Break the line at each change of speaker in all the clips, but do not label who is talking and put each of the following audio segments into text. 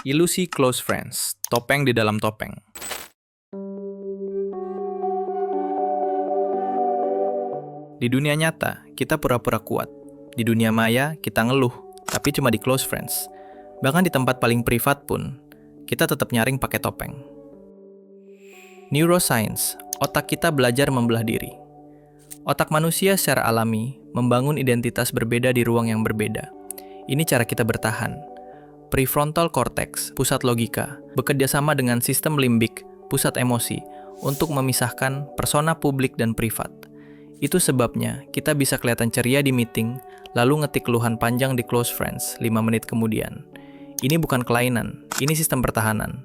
Ilusi close friends, topeng di dalam topeng. Di dunia nyata, kita pura-pura kuat. Di dunia maya, kita ngeluh, tapi cuma di close friends. Bahkan di tempat paling privat pun, kita tetap nyaring pakai topeng. Neuroscience, otak kita belajar membelah diri. Otak manusia secara alami membangun identitas berbeda di ruang yang berbeda. Ini cara kita bertahan. Prefrontal cortex, pusat logika, bekerja sama dengan sistem limbik, pusat emosi, untuk memisahkan persona publik dan privat. Itu sebabnya kita bisa kelihatan ceria di meeting, lalu ngetik keluhan panjang di close friends 5 menit kemudian. Ini bukan kelainan, ini sistem pertahanan.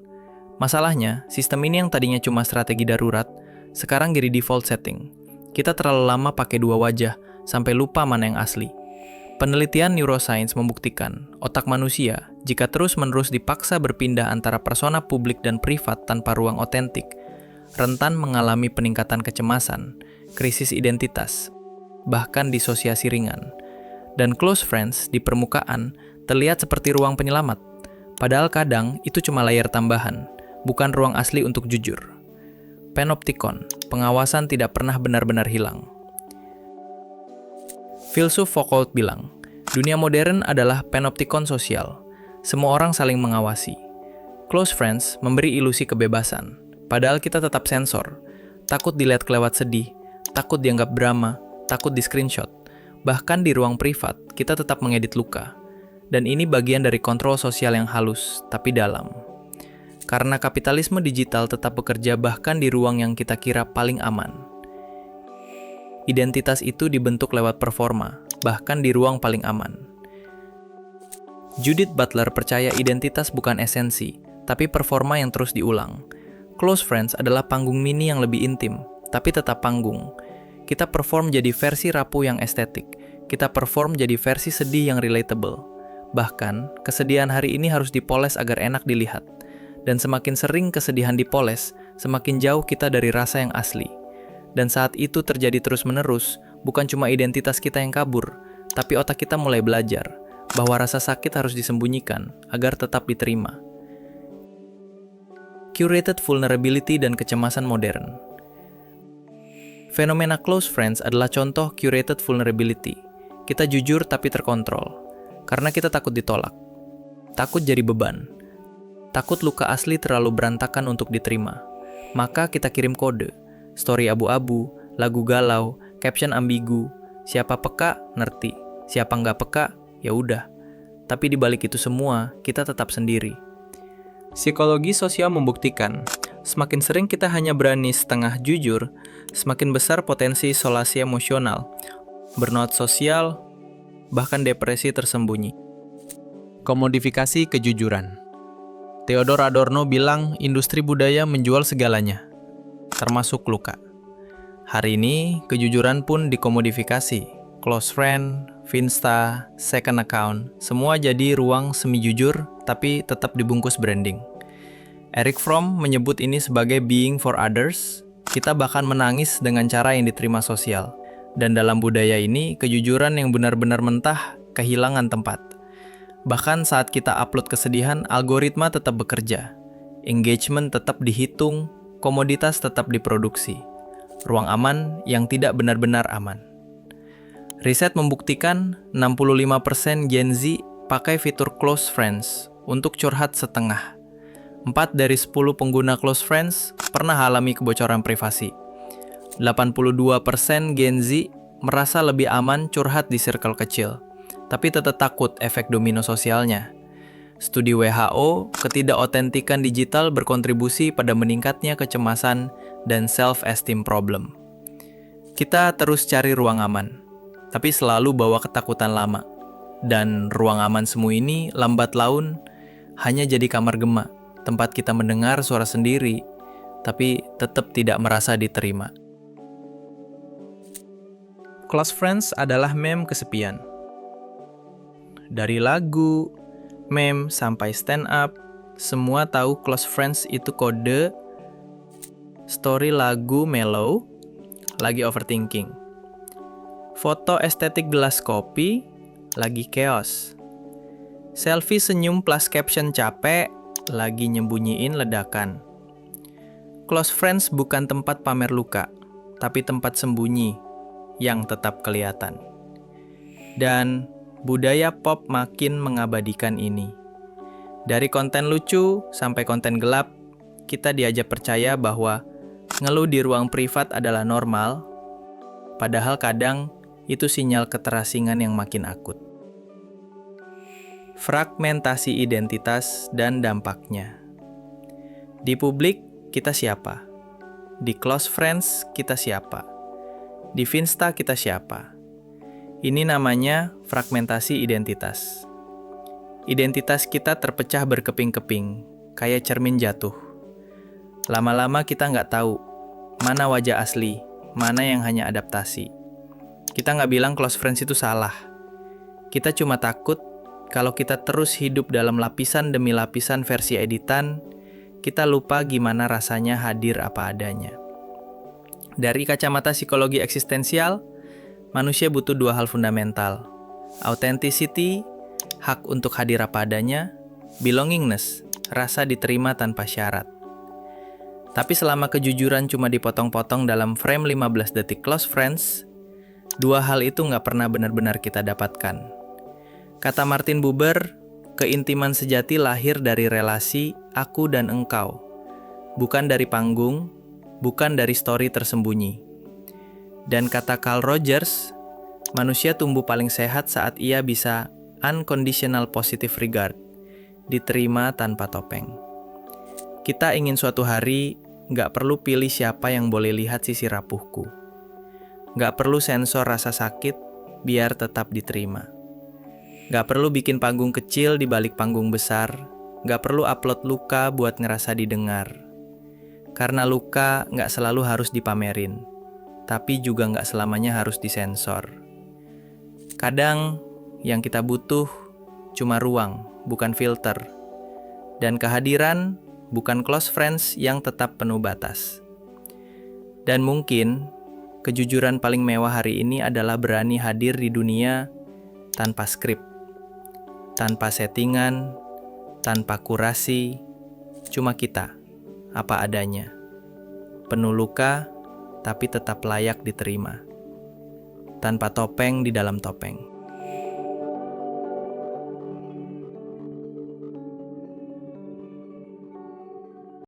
Masalahnya, sistem ini yang tadinya cuma strategi darurat, sekarang jadi default setting. Kita terlalu lama pakai dua wajah, sampai lupa mana yang asli. Penelitian neuroscience membuktikan, otak manusia, jika terus-menerus dipaksa berpindah antara persona publik dan privat tanpa ruang otentik, rentan mengalami peningkatan kecemasan, krisis identitas, bahkan disosiasi ringan. Dan close friends di permukaan terlihat seperti ruang penyelamat, padahal kadang itu cuma layar tambahan, bukan ruang asli untuk jujur. Panopticon, pengawasan tidak pernah benar-benar hilang. Filsuf Foucault bilang, dunia modern adalah panoptikon sosial. Semua orang saling mengawasi. Close friends memberi ilusi kebebasan, padahal kita tetap sensor. Takut dilihat kelewat sedih, takut dianggap drama, takut di screenshot. Bahkan di ruang privat, kita tetap mengedit luka. Dan ini bagian dari kontrol sosial yang halus, tapi dalam. Karena kapitalisme digital tetap bekerja bahkan di ruang yang kita kira paling aman. Identitas itu dibentuk lewat performa, bahkan di ruang paling aman. Judith Butler percaya identitas bukan esensi, tapi performa yang terus diulang. Close friends adalah panggung mini yang lebih intim, tapi tetap panggung. Kita perform jadi versi rapuh yang estetik. Kita perform jadi versi sedih yang relatable. Bahkan, kesedihan hari ini harus dipoles agar enak dilihat. Dan semakin sering kesedihan dipoles, semakin jauh kita dari rasa yang asli. Dan saat itu terjadi terus-menerus, bukan cuma identitas kita yang kabur, tapi otak kita mulai belajar bahwa rasa sakit harus disembunyikan agar tetap diterima. Curated vulnerability dan kecemasan modern. Fenomena close friends adalah contoh curated vulnerability. Kita jujur tapi terkontrol, karena kita takut ditolak. Takut jadi beban. Takut luka asli terlalu berantakan untuk diterima. Maka kita kirim kode. Story abu-abu, lagu galau, caption ambigu. Siapa peka, ngerti. Siapa nggak peka, ya udah. Tapi di balik itu semua, kita tetap sendiri. Psikologi sosial membuktikan, semakin sering kita hanya berani setengah jujur, semakin besar potensi isolasi emosional, burnout sosial, bahkan depresi tersembunyi. Komodifikasi kejujuran. Theodor Adorno bilang industri budaya menjual segalanya, termasuk luka. Hari ini, kejujuran pun dikomodifikasi. Close friend, Finsta, second account, semua jadi ruang semi-jujur, tapi tetap dibungkus branding. Erich Fromm menyebut ini sebagai being for others. Kita bahkan menangis dengan cara yang diterima sosial. Dan dalam budaya ini, kejujuran yang benar-benar mentah kehilangan tempat. Bahkan saat kita upload kesedihan, algoritma tetap bekerja. Engagement tetap dihitung, komoditas tetap diproduksi. Ruang aman yang tidak benar-benar aman. Riset membuktikan 65% Gen Z pakai fitur close friends untuk curhat setengah. 4 dari 10 pengguna close friends pernah alami kebocoran privasi. 82% Gen Z merasa lebih aman curhat di circle kecil, tapi tetap takut efek domino sosialnya. Studi WHO, ketidakotentikan digital berkontribusi pada meningkatnya kecemasan dan self-esteem problem. Kita terus cari ruang aman, tapi selalu bawa ketakutan lama. Dan ruang aman semu ini lambat laun hanya jadi kamar gema, tempat kita mendengar suara sendiri, tapi tetap tidak merasa diterima. Close friends adalah meme kesepian. Dari lagu, meme, sampai stand up, semua tahu close friends itu kode. Story lagu mellow, lagi overthinking. Foto estetik gelas kopi, lagi chaos. Selfie senyum plus caption capek, lagi nyembunyiin ledakan. Close friends bukan tempat pamer luka, tapi tempat sembunyi yang tetap kelihatan. Dan budaya pop makin mengabadikan ini. Dari konten lucu sampai konten gelap, kita diajak percaya bahwa ngeluh di ruang privat adalah normal, padahal kadang itu sinyal keterasingan yang makin akut. Fragmentasi identitas dan dampaknya. Di publik, kita siapa? Di close friends, kita siapa? Di Finsta, kita siapa? Ini namanya fragmentasi identitas. Identitas kita terpecah berkeping-keping, kayak cermin jatuh. Lama-lama kita nggak tahu mana wajah asli, mana yang hanya adaptasi. Kita nggak bilang close friends itu salah. Kita cuma takut kalau kita terus hidup dalam lapisan demi lapisan versi editan, kita lupa gimana rasanya hadir apa adanya. Dari kacamata psikologi eksistensial, manusia butuh dua hal fundamental. Authenticity, hak untuk hadir apa adanya, belongingness, rasa diterima tanpa syarat. Tapi selama kejujuran cuma dipotong-potong dalam frame 15 detik close friends, dua hal itu nggak pernah benar-benar kita dapatkan. Kata Martin Buber, keintiman sejati lahir dari relasi aku dan engkau, bukan dari panggung, bukan dari story tersembunyi. Dan kata Carl Rogers, manusia tumbuh paling sehat saat ia bisa unconditional positive regard, diterima tanpa topeng. Kita ingin suatu hari nggak perlu pilih siapa yang boleh lihat sisi rapuhku. Nggak perlu sensor rasa sakit biar tetap diterima. Nggak perlu bikin panggung kecil di balik panggung besar. Nggak perlu upload luka buat ngerasa didengar. Karena luka nggak selalu harus dipamerin, tapi juga nggak selamanya harus disensor. Kadang yang kita butuh cuma ruang, bukan filter. Dan kehadiran bukan close friends yang tetap penuh batas. Dan mungkin kejujuran paling mewah hari ini adalah berani hadir di dunia tanpa skrip, tanpa settingan, tanpa kurasi, cuma kita, apa adanya. Penuh luka, tapi tetap layak diterima. Tanpa topeng di dalam topeng.